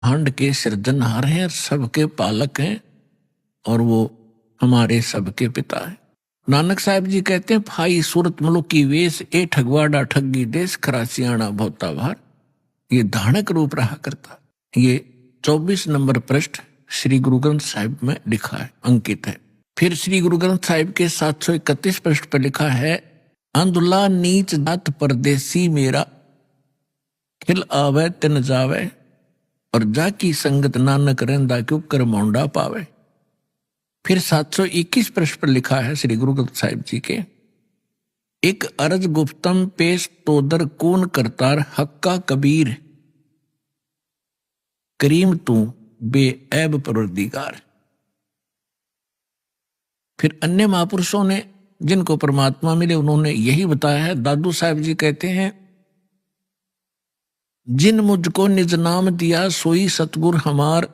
ब्रह्मांड के सृजनहार हैं, सबके पालक हैं और वो हमारे सबके पिता हैं। नानक साहब जी कहते हैं, भाई सूरत मुलुक की वेश ए ठगवाड़ा ठगी देश खरासियाणा भोता भार, ये धानक रूप रहा करता। ये 24 नंबर पृष्ठ श्री गुरु ग्रंथ साहिब में लिखा है, अंकित है। फिर श्री गुरु ग्रंथ साहिब के 731 पृष्ठ पर लिखा है, अंधुला नीच जात परदेसी मेरा, खिल आवे तिन जावे, और जाकी संगत नानक रहंदा क्यों कर मोंडा पावे। फिर 721 पृष्ठ पर लिखा है श्री गुरु ग्रंथ साहिब जी के, एक अरज गुप्तम पेश तोदर कौन करतार हक्का कबीर, करीम तू बेऐब परवरदिगार। फिर अन्य महापुरुषों ने जिनको परमात्मा मिले उन्होंने यही बताया है। दादू साहब जी कहते हैं, जिन मुझको निज नाम दिया सोई सतगुर हमार,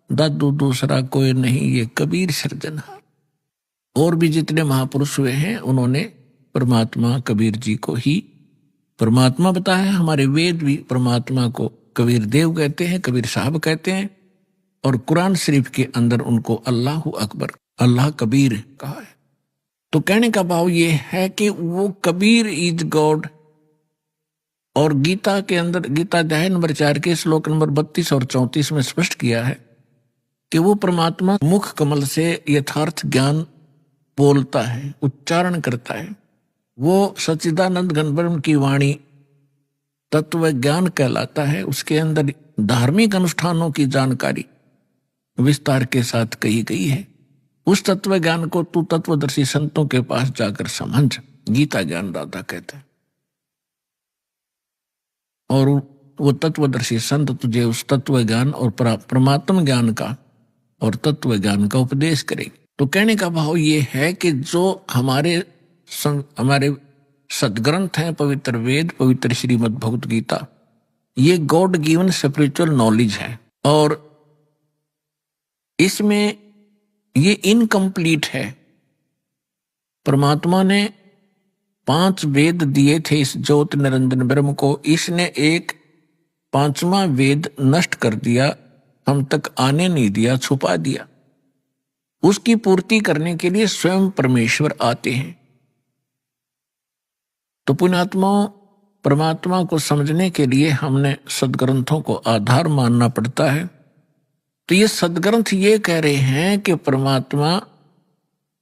दादू दूसरा कोई नहीं ये कबीर सृजनहार। और भी जितने महापुरुष हुए हैं उन्होंने परमात्मा कबीर जी को ही परमात्मा बताया है। हमारे वेद भी परमात्मा को कबीर देव कहते हैं, कबीर साहब कहते हैं, और कुरान शरीफ के अंदर उनको अल्लाह अकबर, अल्लाह कबीर कहा है। तो कहने का भाव ये है कि वो कबीर इज गॉड। और गीता के अंदर, गीता अध्याय नंबर 4 के श्लोक नंबर 32 और 34 में स्पष्ट किया है कि वो परमात्मा मुख कमल से यथार्थ ज्ञान बोलता है, उच्चारण करता है। वो सच्चिदानंद घन ब्रह्म की वाणी तत्व ज्ञान कहलाता है। उसके अंदर धार्मिक अनुष्ठानों की जानकारी विस्तार के साथ कही गई है। उस तत्व ज्ञान को तू तत्वदर्शी संतों के पास जाकर समझ, गीता ज्ञानदाता कहते हैं। और वो तत्वदर्शी संत तुझे उस तत्व ज्ञान और परमात्म ज्ञान का और तत्व ज्ञान का उपदेश करेंगे। तो कहने का भाव ये है कि जो हमारे सदग्रंथ हैं, पवित्र वेद, पवित्र श्रीमद् भगवत गीता, ये गॉड गिवन स्पिरिचुअल नॉलेज है। और इसमें ये इनकम्प्लीट है। परमात्मा ने 5 वेद दिए थे इस ज्योत निरंजन ब्रह्म को, इसने एक 5वां वेद नष्ट कर दिया, हम तक आने नहीं दिया, छुपा दिया। उसकी पूर्ति करने के लिए स्वयं परमेश्वर आते हैं। तो पुण्यात्माओं, परमात्मा को समझने के लिए हमने सदग्रंथों को आधार मानना पड़ता है। तो ये सदग्रंथ ये कह रहे हैं कि परमात्मा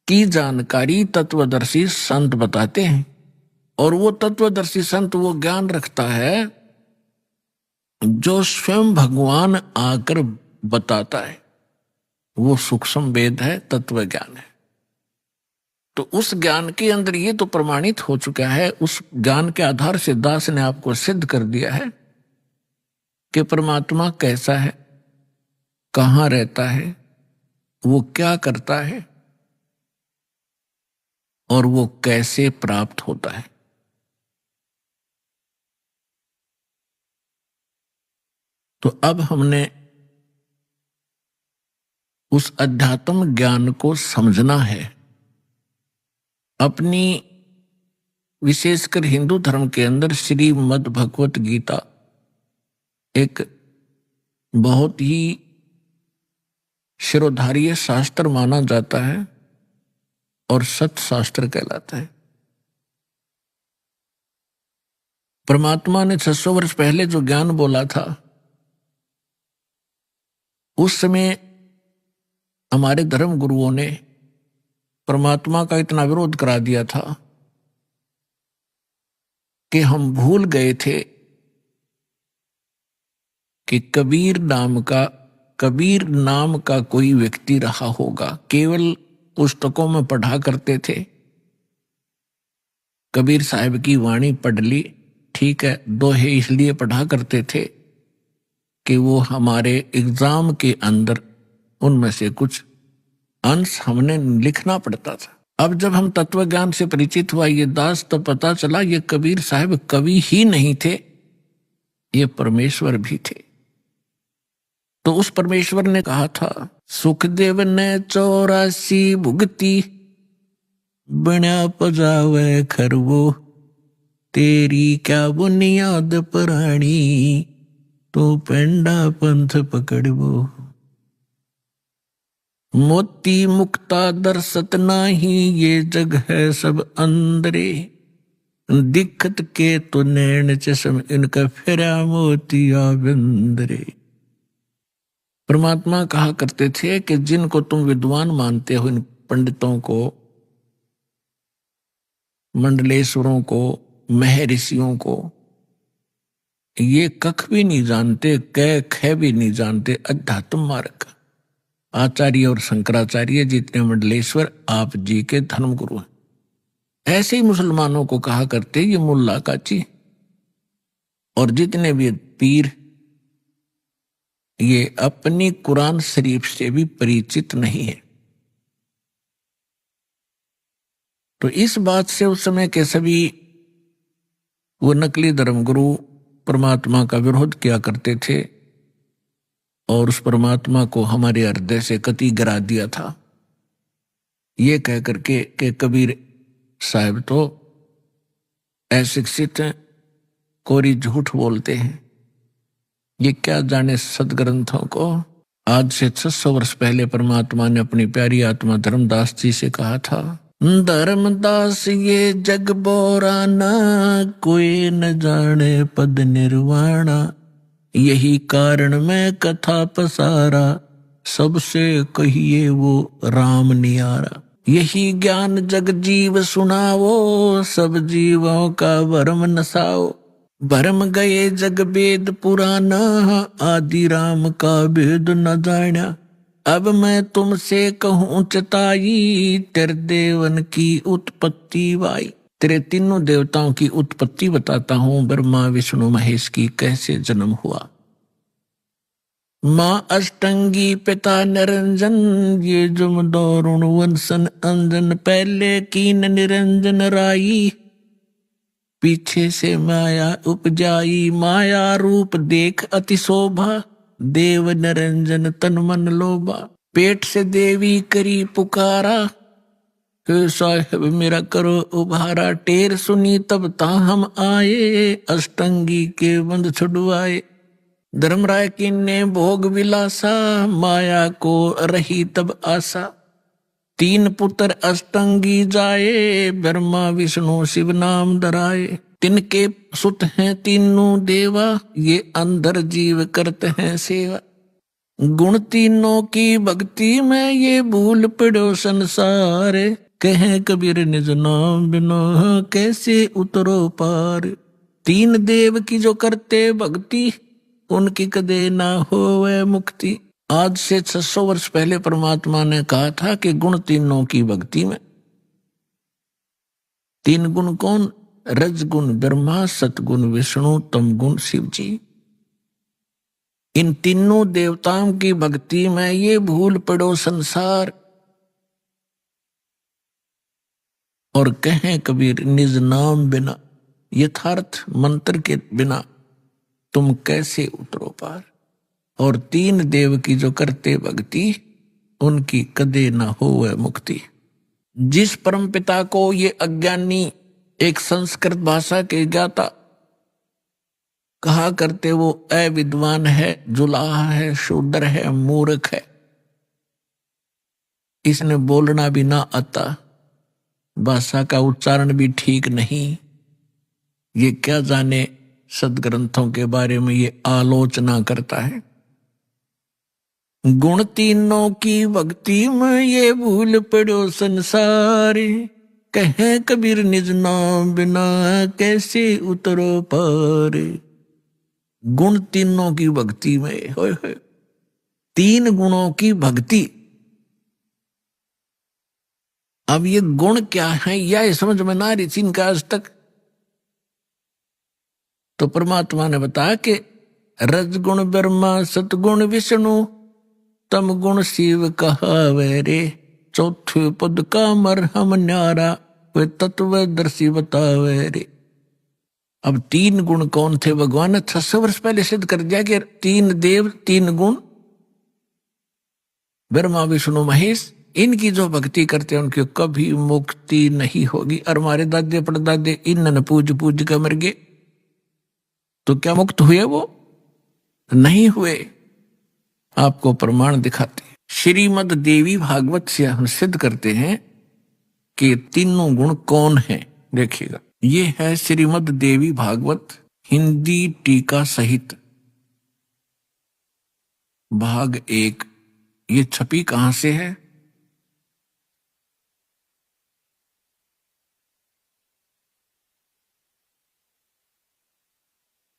की जानकारी तत्वदर्शी संत बताते हैं, और वो तत्वदर्शी संत वो ज्ञान रखता है जो स्वयं भगवान आकर बताता है। वो सूक्ष्म वेद है, तत्व ज्ञान है। तो उस ज्ञान के अंदर ये तो प्रमाणित हो चुका है, उस ज्ञान के आधार से दास ने आपको सिद्ध कर दिया है कि परमात्मा कैसा है, कहाँ रहता है, वो क्या करता है और वो कैसे प्राप्त होता है। तो अब हमने उस अध्यात्म ज्ञान को समझना है। अपनी विशेषकर हिंदू धर्म के अंदर श्रीमद् भगवत गीता एक बहुत ही शिरोधार्य शास्त्र माना जाता है और सत्य शास्त्र कहलाता है। परमात्मा ने 600 वर्ष पहले जो ज्ञान बोला था, उस समय हमारे धर्म गुरुओं ने परमात्मा का इतना विरोध करा दिया था कि हम भूल गए थे कि कबीर नाम का कोई व्यक्ति रहा होगा। केवल पुस्तकों में पढ़ा करते थे, कबीर साहब की वाणी पढ़ ली, ठीक है, दोहे इसलिए पढ़ा करते थे कि वो हमारे एग्जाम के अंदर उनमें से कुछ अंश हमने लिखना पड़ता था। अब जब हम तत्व ज्ञान से परिचित हुआ ये दास, तो पता चला ये कबीर साहब कवि ही नहीं थे, ये परमेश्वर भी थे। तो उस परमेश्वर ने कहा था, सुखदेव ने 84 भुगती, बिना पजावे खरवो, तेरी क्या बुनियाद पुरानी, तो पेंडा पंथ पकड़बो। मोती मुक्ता दर्शत नाही, ये जग है सब अंदरे। दिक्कत के तो नैन चश्म, इनका फेरा मोतिया बिंदरे। परमात्मा कहा करते थे कि जिनको तुम विद्वान मानते हो, इन पंडितों को, मंडलेश्वरों को, महर्षियों को, ये कख भी नहीं जानते, कै ख भी नहीं जानते, अध्यात्म मार्ग। आचार्य और शंकराचार्य जितने मंडलेश्वर आप जी के धर्म गुरु हैं। ऐसे ही मुसलमानों को कहा करते ये मुल्ला काची। और जितने भी पीर ये अपनी कुरान शरीफ से भी परिचित नहीं है। तो इस बात से उस समय के सभी वो नकली धर्मगुरु परमात्मा का विरोध किया करते थे और उस परमात्मा को हमारे हृदय से कति गिरा दिया था, ये कह करके कि कबीर साहब तो अशिक्षित हैं, कोरी झूठ बोलते हैं, ये क्या जाने सदग्रंथों को। आज से 600 वर्ष पहले परमात्मा ने अपनी प्यारी आत्मा धर्मदास जी से कहा था, धर्मदास ये जग बोराना, कोई न जाने पद निर्वाणा। यही कारण मैं कथा पसारा, सबसे कहिए वो राम नियारा। यही ज्ञान जग जीव सुनावो, सब जीवों का भरम नसाओ। भरम गए जग वेद पुराना, आदि राम का भेद न जाना। अब मैं तुमसे कहूँ चताई, तेरे देवन की उत्पत्ति वाई। तेरे तीनों देवताओं की उत्पत्ति बताता हूँ, ब्रह्मा विष्णु महेश की कैसे जन्म हुआ। माँ अष्टंगी पिता निरंजन, ये जुम दारुण वंशन अंजन। पहले कीन निरंजन राई, पीछे से माया उपजाई। माया रूप देख अति शोभा, देव निरंजन तन मन लोभा। पेट से देवी करी पुकारा, हे साहिब मेरा करो उभारा। टेर सुनी तब ता हम आए, अष्टंगी के बंद छुड़वाए। धर्मराय की ने भोग विलासा, माया को रही तब आशा। 3 पुत्र अष्टंगी जाए, ब्रह्मा विष्णु शिव नाम धराए। तिनके सुत हैं तीनों देवा, ये अंदर जीव करते हैं सेवा। गुण तीनों की भक्ति में ये भूल पड़ो संसार। कहे कबीर निज नाम बिना कैसे उतरो पार। 3 देव की जो करते भक्ति, उनकी कदे ना होवे मुक्ति। आज से 600 वर्ष पहले परमात्मा ने कहा था कि गुण तीनों की भक्ति में। 3 गुण कौन? रजगुण ब्रह्मा, सतगुण विष्णु, तम गुण शिव जी। इन तीनों देवताओं की भक्ति में ये भूल पड़ो संसार। और कहें कबीर निज नाम बिना, यथार्थ मंत्र के बिना तुम कैसे उतरो पार। और 3 देव की जो करते भक्ति, उनकी कदे न होवे मुक्ति। जिस परम पिता को ये अज्ञानी, एक संस्कृत भाषा के ज्ञाता कहा करते, वो अविद्वान है, जुलाहा है, शूद्र है, मूर्ख है, इसने बोलना भी ना आता, भाषा का उच्चारण भी ठीक नहीं, ये क्या जाने सदग्रंथों के बारे में ये आलोचना करता है। गुण तीनों की भक्ति में ये भूल पड़ो संसार। कहे कबीर निज नाम बिना कैसे उतरो पार। गुण तीनों की भक्ति में, होय होय, 3 गुणों की भक्ति। अब ये गुण क्या है, यह समझ में ना रही थी इनका आज तक। तो परमात्मा ने बताया कि रजगुण ब्रह्मा, सतगुण विष्णु, तम गुण शिव कहावे रे। चौथे पद का मरहम न्यारा, वे तत्वदर्शी बतावे रे। अब 3 गुण कौन थे? भगवान ने 600 वर्ष पहले सिद्ध कर दिया कि 3 देव, 3 गुण, ब्रह्मा विष्णु महेश, इनकी जो भक्ति करते हैं उनकी कभी मुक्ति नहीं होगी। और हमारे दादे परदादे इनन पूज पूज कर मर गए, तो क्या मुक्त हुए वो? नहीं हुए, आपको प्रमाण दिखाते हैं। श्रीमद् देवी भागवत से हम सिद्ध करते हैं कि तीनों गुण कौन है। देखिएगा, ये है श्रीमद् देवी भागवत हिंदी टीका सहित भाग 1। ये छपी कहां से है?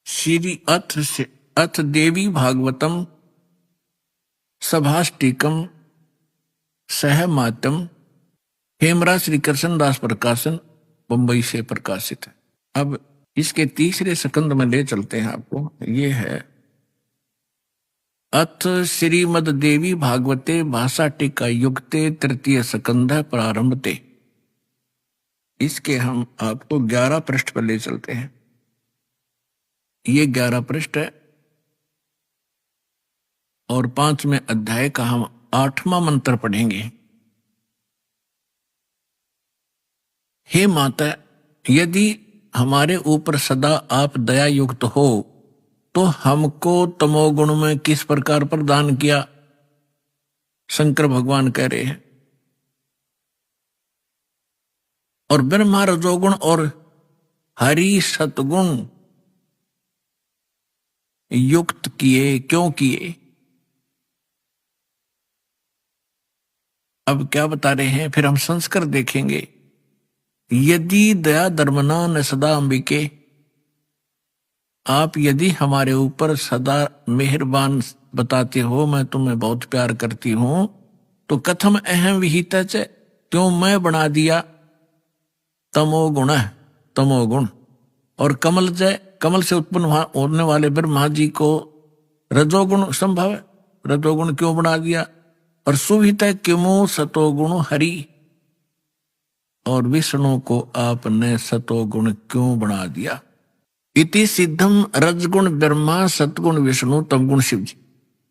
श्री अथ देवी भागवतम सभाष्टिकम सहमातम, हेमरा श्री कृष्णदास प्रकाशन, बंबई से प्रकाशित है। अब इसके तीसरे स्कंद में ले चलते हैं आपको। ये है अथ श्रीमद देवी भागवते भाषा टीका युक्ते तृतीय स्कंध प्रारंभते। इसके हम आपको 11 पृष्ठ पर ले चलते हैं। ये 11 पृष्ठ है और 5वें अध्याय का हम 8वां मंत्र पढ़ेंगे। हे माता, यदि हमारे ऊपर सदा आप दया युक्त हो तो हमको तमोगुण में किस प्रकार प्रदान किया? शंकर भगवान कह रहे हैं। और ब्रह्मा रजोगुण और हरि सतगुण युक्त किए, क्यों किए? अब क्या बता रहे हैं, फिर हम संस्कार देखेंगे। यदि दया धर्मना न सदा अंबिके, आप यदि हमारे ऊपर सदा मेहरबान बताते हो, मैं तुम्हें बहुत प्यार करती हूं, तो कथम अहम विहित, क्यों मैं बना दिया तमोगुण, तमोगुण। और कमल जय, कमल से उत्पन्न होने वाले ब्रह्मा जी को रजोगुण संभव है, रजोगुण क्यों बना दिया? और सुवित किमो सतोगुण हरि, और विष्णु को आपने सतोगुण क्यों बना दिया? इति सिद्धम रजगुण ब्रह्मा सतगुण विष्णु तमगुण शिव जी।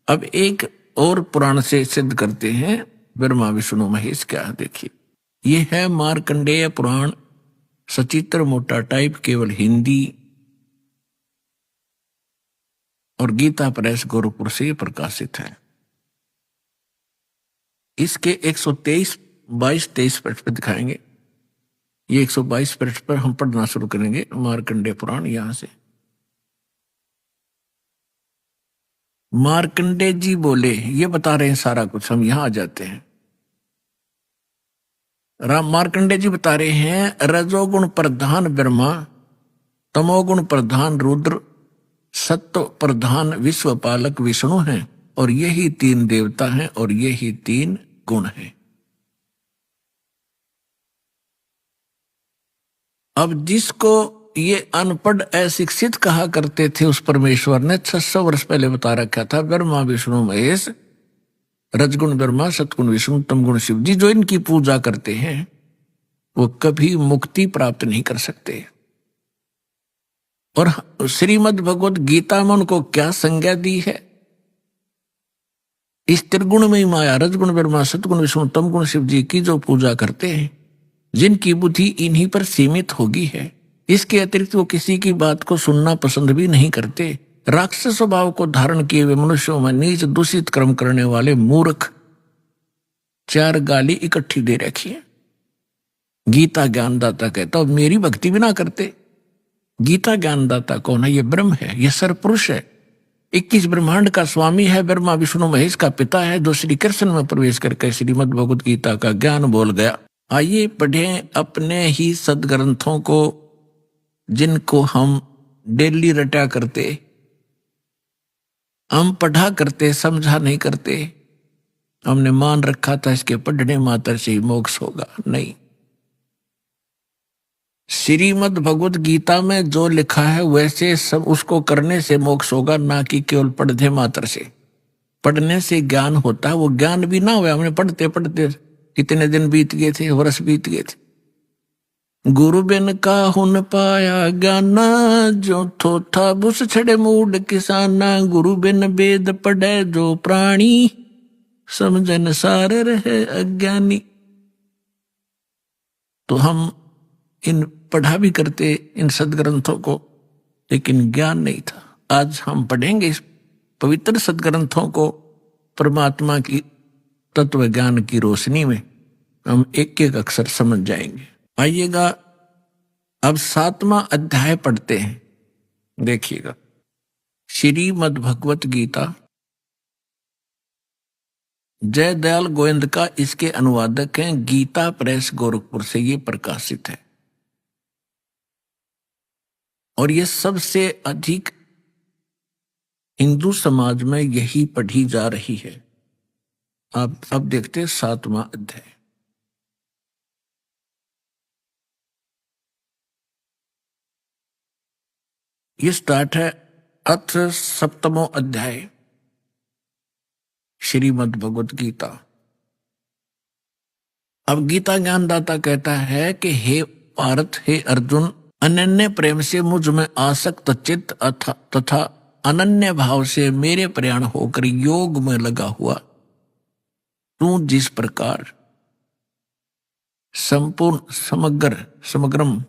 अब एक और पुराण से सिद्ध करते हैं ब्रह्मा विष्णु महेश क्या है। देखिए, ये है मार्कंडेय पुराण, सचित्र मोटा टाइप, केवल हिंदी, और गीता प्रेस गोरखपुर से प्रकाशित है। इसके 123, 22, 23 पृष्ठ पर दिखाएंगे। ये 122 पृष्ठ पर हम पढ़ना शुरू करेंगे मार्कंडेय पुराण। यहां से मार्कंडेय जी बोले, ये बता रहे हैं सारा कुछ। हम यहां आ जाते हैं। राम मार्कंडेय जी बता रहे हैं, रजोगुण प्रधान ब्रह्मा, तमोगुण प्रधान रुद्र, सत्व प्रधान विश्वपालक विष्णु हैं, और यही 3 देवता हैं, और यही 3 गुण हैं। अब जिसको ये अनपढ़ अशिक्षित कहा करते थे, उस परमेश्वर ने 600 वर्ष पहले बता रखा था, ब्रह्मा विष्णु महेश, रजगुण ब्रह्मा सतगुण विष्णु तमगुण शिव जी, जो इनकी पूजा करते हैं वो कभी मुक्ति प्राप्त नहीं कर सकते। और श्रीमद् भगवत गीता में उनको क्या संज्ञा दी है? इस त्रिगुण में ही माया, रजगुण ब्रह्मा सतगुण विष्णु तमगुण शिव जी की जो पूजा करते हैं, जिनकी बुद्धि इन्हीं पर सीमित होगी है, इसके अतिरिक्त वो किसी की बात को सुनना पसंद भी नहीं करते। राक्षस स्वभाव को धारण किए हुए मनुष्यों में नीच दूषित कर्म करने वाले मूर्ख 4 गाली इकट्ठी दे रखी है। गीता ज्ञानदाता कहता अब मेरी भक्ति भी ना करते। गीता ज्ञानदाता कौन है? ये ब्रह्म है, ये सरपुरुष है, 21 ब्रह्मांड का स्वामी है, ब्रह्मा विष्णु महेश का पिता है, जो श्री कृष्ण में प्रवेश करके श्रीमद् भगवत गीता का ज्ञान बोल गया। आइए पढ़ें अपने ही सदग्रंथों को, जिनको हम डेली रटा करते, हम पढ़ा करते, समझा नहीं करते। हमने मान रखा था इसके पढ़ने मात्र से ही मोक्ष होगा। नहीं, श्रीमद् भगवत गीता में जो लिखा है वैसे सब उसको करने से मोक्ष होगा, ना कि केवल पढ़ने मात्र से। पढ़ने से ज्ञान होता है, वो ज्ञान भी ना हुआ, हमने पढ़ते पढ़ते कितने दिन बीत गए थे, वर्ष बीत गए थे। गुरु बिन का हुन पाया ज्ञाना, जो थोथा बुस छड़े मूड किसाना। गुरु बिन वेद पढ़े जो प्राणी, समझन सार रहे अज्ञानी। तो हम इन पढ़ा भी करते इन सदग्रंथों को, लेकिन ज्ञान नहीं था। आज हम पढ़ेंगे इस पवित्र सदग्रंथों को परमात्मा की तत्व ज्ञान की रोशनी में हम एक एक अक्षर समझ जाएंगे। आइएगा अब 7वां अध्याय पढ़ते हैं। देखिएगा, श्रीमद् भगवत गीता, जय दयाल गोविंद का इसके अनुवादक हैं, गीता प्रेस गोरखपुर से ये प्रकाशित है और ये सबसे अधिक हिंदू समाज में यही पढ़ी जा रही है। अब देखते हैं 7वां अध्याय। ये स्टार्ट है अथ 7वां अध्याय श्रीमद् भगवत गीता। अब गीता ज्ञानदाता कहता है कि हे पार्थ, हे अर्जुन, अनन्य प्रेम से मुझ में आसक्त चित्त तथा अनन्य भाव से मेरे प्रयाण होकर योग में लगा हुआ तू जिस प्रकार समग्रम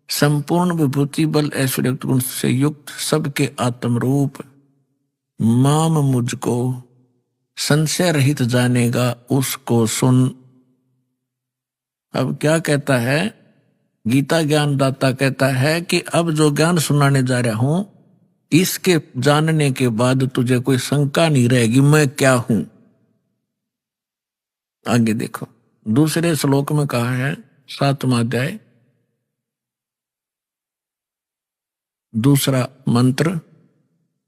संपूर्ण विभूति बल ऐश्वर्य गुण से युक्त सबके आत्मरूप माम मुझको संशय रहित जानेगा, उसको सुन। अब क्या कहता है गीता ज्ञानदाता? कहता है कि अब जो ज्ञान सुनाने जा रहा हूं, इसके जानने के बाद तुझे कोई शंका नहीं रहेगी मैं क्या हूं। आगे देखो, दूसरे श्लोक में कहा है, 7वां अध्याय दूसरा मंत्र,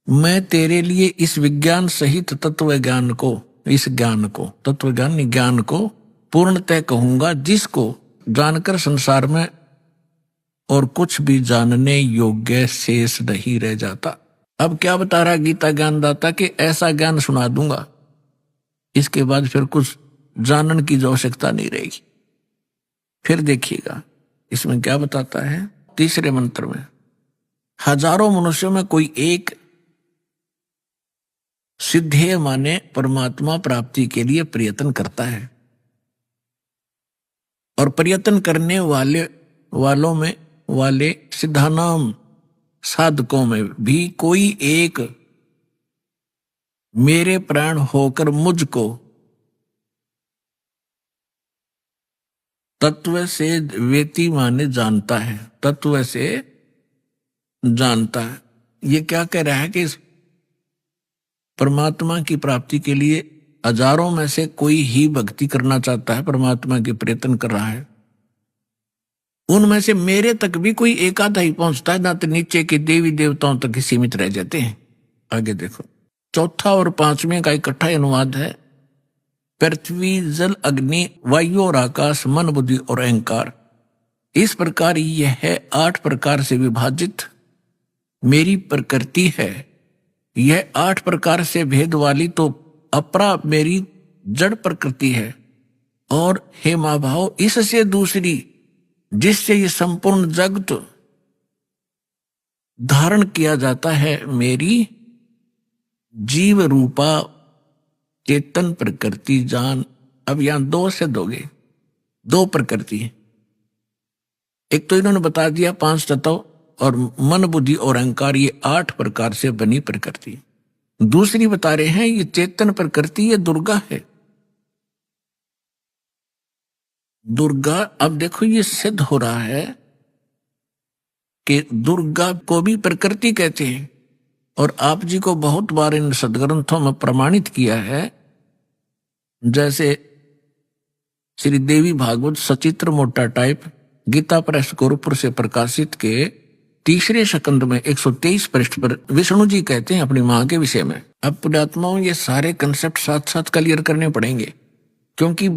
मैं तेरे लिए इस विज्ञान सहित तत्व ज्ञान को, इस ज्ञान को, तत्व ज्ञान को पूर्णतः कहूंगा, जिसको जानकर संसार में और कुछ भी जानने योग्य शेष नहीं रह जाता। अब क्या बता रहा गीता ज्ञानदाता कि ऐसा ज्ञान सुना दूंगा, इसके बाद फिर कुछ जानने की आवश्यकता नहीं रहेगी। फिर देखिएगा इसमें क्या बताता है तीसरे मंत्र में, हजारों मनुष्यों में कोई एक सिद्धेय माने परमात्मा प्राप्ति के लिए प्रयत्न करता है और प्रयत्न करने वालों में वाले सिद्धानाम साधकों में भी कोई एक मेरे प्राण होकर मुझको तत्व से वेति माने जानता है, तत्व से जानता है। ये क्या कह रहा है कि परमात्मा की प्राप्ति के लिए हजारों में से कोई ही भक्ति करना चाहता है, परमात्मा के प्रयत्न कर रहा है। उनमें से मेरे तक भी कोई एक आधा ही पहुंचता है, ना तो नीचे के देवी देवताओं तक ही सीमित रह जाते हैं। आगे देखो, चौथा और 5वें का इकट्ठा अनुवाद है, पृथ्वी जल अग्नि वायु और आकाश मन बुद्धि और अहंकार, इस प्रकार यह है 8 प्रकार से विभाजित मेरी प्रकृति है। यह 8 प्रकार से भेद वाली तो अपरा मेरी जड़ प्रकृति है, और हे महाभाव इससे दूसरी जिससे ये संपूर्ण जगत धारण किया जाता है, मेरी जीव रूपा चेतन प्रकृति जान। अब यहां 2 से दोगे, 2 प्रकृति है। एक तो इन्होंने बता दिया 5 तत्व और मन बुद्धि और अहंकार, ये 8 प्रकार से बनी प्रकृति। दूसरी बता रहे हैं ये चेतन प्रकृति, ये दुर्गा है। दुर्गा, अब देखो ये सिद्ध हो रहा है कि दुर्गा को भी प्रकृति कहते हैं, और आप जी को बहुत बार इन सदग्रंथों में प्रमाणित किया है। जैसे श्री देवी भागवत सचित्र मोटा टाइप गीता प्रेस गोरखपुर से प्रकाशित के तीसरे स्कंद में 123 पृष्ठ पर विष्णु जी कहते हैं अपनी मां के विषय में। अब पुण्यात्माओं ये सारे कंसेप्ट साथ साथ क्लियर करने पड़ेंगे, क्योंकि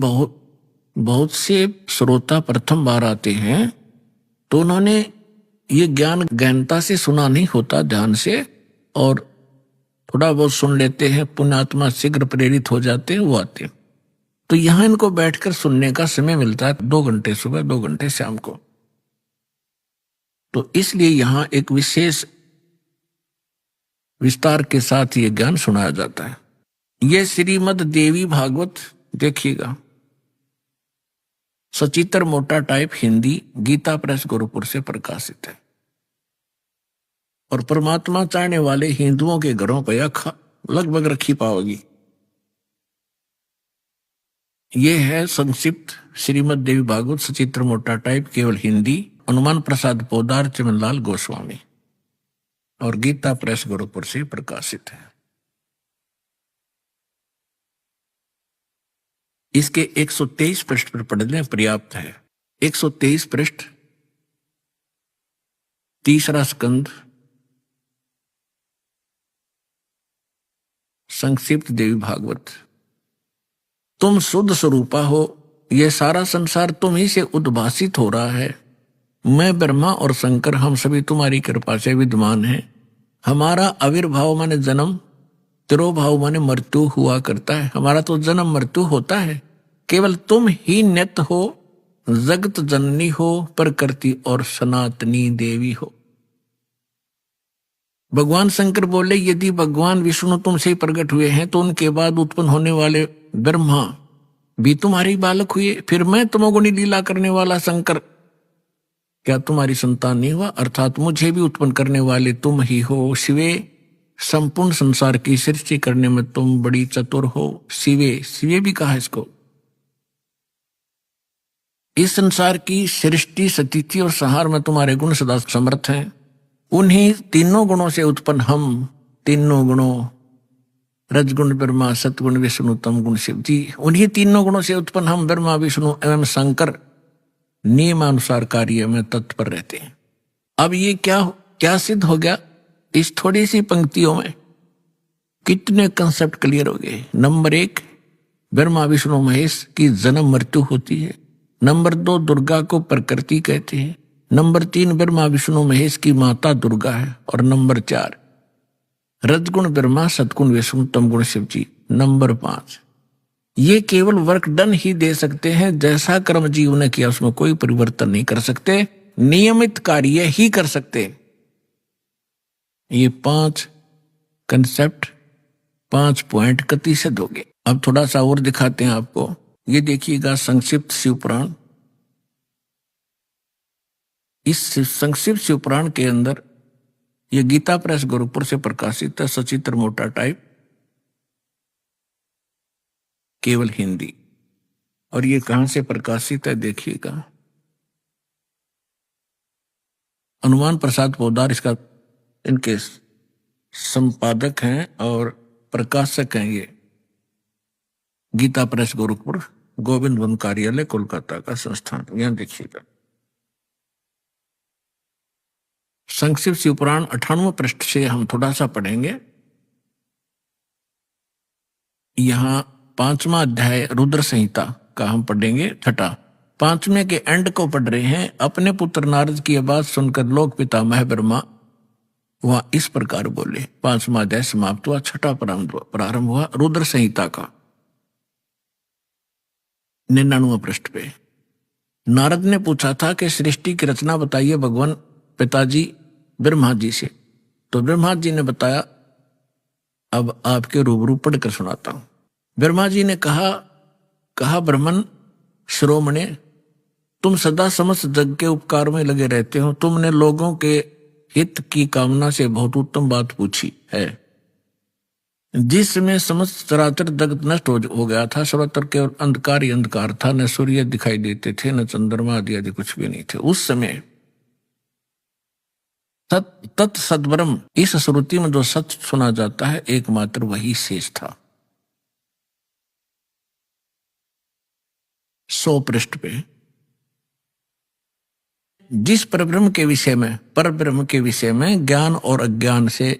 बहुत से श्रोता प्रथम बार आते हैं तो उन्होंने ये ज्ञान गहनता से सुना नहीं होता ध्यान से, और थोड़ा बहुत सुन लेते हैं, पुण्यात्मा शीघ्र प्रेरित हो जाते हैं, वो आते हैं। तो यहां इनको बैठकर सुनने का समय मिलता है 2 घंटे सुबह, 2 घंटे शाम को। तो इसलिए यहां एक विशेष विस्तार के साथ ये ज्ञान सुनाया जाता है। ये श्रीमद् देवी भागवत देखिएगा, सचित्र मोटा टाइप हिंदी, गीता प्रेस गोरखपुर से प्रकाशित है, और परमात्मा चाहने वाले हिंदुओं के घरों पर लगभग रखी पाओगी। ये है संक्षिप्त श्रीमद् देवी भागवत सचित्र मोटा टाइप, केवल हिंदी, हनुमान प्रसाद पोदार, चिमनलाल गोस्वामी, और गीता प्रेस गोरखपुर से प्रकाशित है। इसके 123 पृष्ठ पर पढ़ लें, पर्याप्त है। 123 पृष्ठ, तीसरा स्कंद, संक्षिप्त देवी भागवत। तुम शुद्ध स्वरूपा हो, यह सारा संसार तुम ही से उद्भासित हो रहा है। मैं ब्रह्मा और शंकर हम सभी तुम्हारी कृपा से विद्यमान हैं। हमारा आविर्भाव माने जन्म, तिरोभाव माने मृत्यु हुआ करता है। हमारा तो जन्म मृत्यु होता है, केवल तुम ही नित्य हो, जगत जननी हो, प्रकृति और सनातनी देवी हो। भगवान शंकर बोले, यदि भगवान विष्णु तुमसे प्रकट हुए हैं तो उनके बाद उत्पन्न होने वाले ब्रह्मा भी तुम्हारे बालक हुए, फिर मैं तमोगुणी लीला करने वाला शंकर क्या तुम्हारी संतान नहीं हुआ? अर्थात मुझे भी उत्पन्न करने वाले तुम ही हो। शिवे, संपूर्ण संसार की सृष्टि करने में तुम बड़ी चतुर हो। शिवे, शिवे भी कहा इसको। इस संसार की सृष्टि, स्थिति और संहार में तुम्हारे गुण सदा समर्थ हैं। उन्हीं तीनों गुणों से उत्पन्न हम, तीनों गुणों, रजगुण ब्रह्मा, सतगुण विष्णु, तम गुण शिव जी, उन्हीं तीनों गुणों से उत्पन्न हम ब्रह्मा, विष्णु एवं शंकर नियमानुसार कार्य में तत्पर रहते हैं। अब ये क्या सिद्ध हो गया? इस थोड़ी सी पंक्तियों में कितने कंसेप्ट क्लियर हो गए। नंबर 1, ब्रह्मा विष्णु महेश की जन्म मृत्यु होती है। नंबर 2, दुर्गा को प्रकृति कहते हैं। नंबर 3, ब्रह्मा विष्णु महेश की माता दुर्गा है। और नंबर 4, रजगुण ब्रह्मा, सतगुण विष्णु, तमगुण शिव जी। नंबर 5, ये केवल वर्क डन ही दे सकते हैं, जैसा कर्म जीव ने किया उसमें कोई परिवर्तन नहीं कर सकते, नियमित कार्य ही कर सकते। ये 5 कंसेप्ट, 5 पॉइंट कति सिद्ध हो गए। अब थोड़ा सा और दिखाते हैं आपको। ये देखिएगा संक्षिप्त शिवपुराण। इस संक्षिप्त शिवपुराण के अंदर ये गीता प्रेस गोरखपुर से प्रकाशित है, सचित्र मोटा टाइप, केवल हिंदी। और ये कहां से प्रकाशित है देखिएगा, हनुमान प्रसाद पोदार इसका इनके संपादक हैं और प्रकाशक हैं। ये गीता प्रेस गोरखपुर, गोविंद वन कार्यालय, कोलकाता का संस्थान। यहां देखिएगा संक्षिप्त शिवपुराण 98 पृष्ठ से हम थोड़ा सा पढ़ेंगे। यहां 5वां अध्याय रुद्र संहिता का हम पढ़ेंगे, 6ठा। 5वें के एंड को पढ़ रहे हैं। अपने पुत्र नारद की आवाज सुनकर लोक पितामह ब्रह्मा वह इस प्रकार बोले। 5वां अध्याय समाप्त हुआ, 6ठा प्रारंभ हुआ रुद्र संहिता का 99 पृष्ठ पे। नारद ने पूछा था कि सृष्टि की रचना बताइए भगवान पिताजी ब्रह्मा जी से। तो ब्रह्मा जी ने बताया, अब आपके रूबरू पढ़कर सुनाता हूं। ब्रह्मा जी ने कहा ब्राह्मण श्रोमणे, तुम सदा समस्त जग के उपकार में लगे रहते हो। तुमने लोगों के हित की कामना से बहुत उत्तम बात पूछी है। जिसमें समस्त चराचर जगत नष्ट हो गया था, सर्वत्र केवल अंधकार ही अंधकार था, न सूर्य दिखाई देते थे, न चंद्रमा आदि कुछ भी नहीं थे। उस समय तत् सद्ब्रह्म, इस श्रुति में जो सत्य सुना जाता है एकमात्र वही शेष था। 100 पृष्ठ पे जिस परब्रह्म के विषय में ज्ञान और अज्ञान से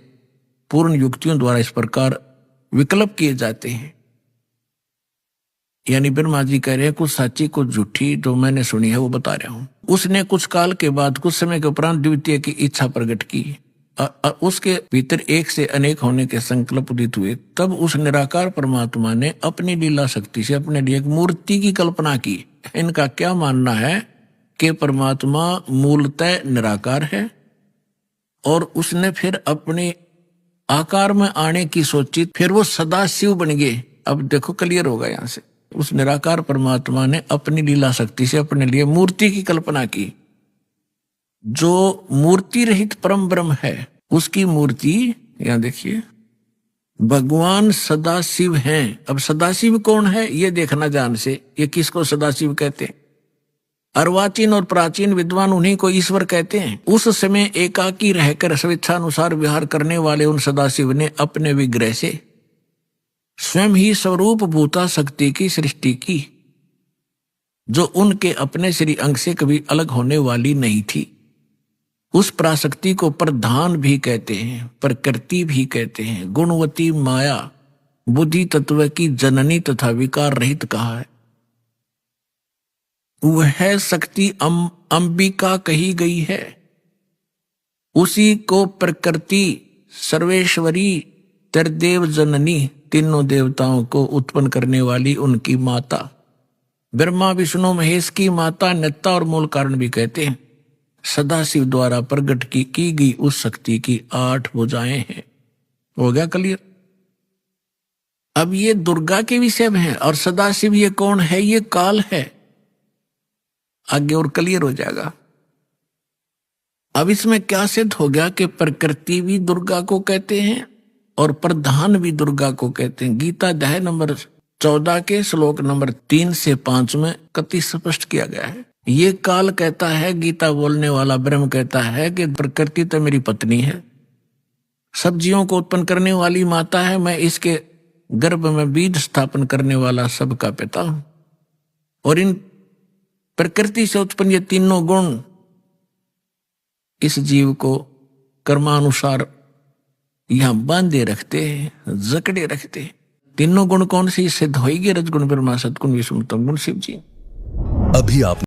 पूर्ण युक्तियों द्वारा इस प्रकार विकल्प किए जाते हैं। यानी ब्रह्मा जी कह रहे हैं कुछ सच्ची कुछ झूठी जो मैंने सुनी है वो बता रहा हूं। उसने कुछ काल के बाद, कुछ समय के उपरांत द्वितीय की इच्छा प्रकट की। उसके भीतर एक से अनेक होने के संकल्प उदित हुए। तब उस निराकार परमात्मा ने अपनी लीला शक्ति से अपने लिए एक मूर्ति की कल्पना की। इनका क्या मानना है कि परमात्मा मूलतः निराकार है और उसने फिर अपने आकार में आने की सोची, फिर वो सदा शिव बन गए। अब देखो क्लियर होगा यहां से। उस निराकार परमात्मा ने अपनी लीला शक्ति से अपने लिए मूर्ति की कल्पना की। जो मूर्ति रहित परम ब्रह्म है उसकी मूर्ति, यहां देखिए, भगवान सदाशिव हैं। अब सदाशिव कौन है ये देखना ध्यान से, ये किसको सदाशिव कहते हैं। अर्वाचीन और प्राचीन विद्वान उन्हीं को ईश्वर कहते हैं। उस समय एकाकी रहकर स्वेच्छानुसार विहार करने वाले उन सदाशिव ने अपने विग्रह से स्वयं ही स्वरूप भूता शक्ति की सृष्टि की, जो उनके अपने श्री अंग से कभी अलग होने वाली नहीं थी। उस पराशक्ति को प्रधान भी कहते हैं, प्रकृति भी कहते हैं, गुणवती माया, बुद्धि तत्व की जननी तथा विकार रहित कहा है। वह शक्ति अंबिका कही गई है। उसी को प्रकृति, सर्वेश्वरी, त्रिदेव जननी, तीनों देवताओं को उत्पन्न करने वाली उनकी माता, ब्रह्मा विष्णु महेश की माता, नेता और मूल कारण भी कहते हैं। सदाशिव द्वारा प्रकट की गई उस शक्ति की 8 भुजाएं हैं। हो गया क्लियर। अब ये दुर्गा के विषय में है, और सदाशिव ये कौन है, ये काल है। आगे और क्लियर हो जाएगा। अब इसमें क्या सिद्ध हो गया कि प्रकृति भी दुर्गा को कहते हैं और प्रधान भी दुर्गा को कहते हैं। गीता अध्याय नंबर 14 के श्लोक नंबर 3 से 5 में कति स्पष्ट किया गया है। ये काल कहता है, गीता बोलने वाला ब्रह्म कहता है कि प्रकृति तो मेरी पत्नी है, सब जीवों को उत्पन्न करने वाली माता है, मैं इसके गर्भ में बीज स्थापन करने वाला सबका पिता हूं। और इन प्रकृति से उत्पन्न ये तीनों गुण इस जीव को कर्मानुसार यहां बांधे रखते हैं, जकड़े रखते हैं। तीनों गुण कौन सी सिद्ध होगी? रजगुण, ब्रह्मा, सतगुण, विष्णु, तमगुण, शिव जी। अभी आप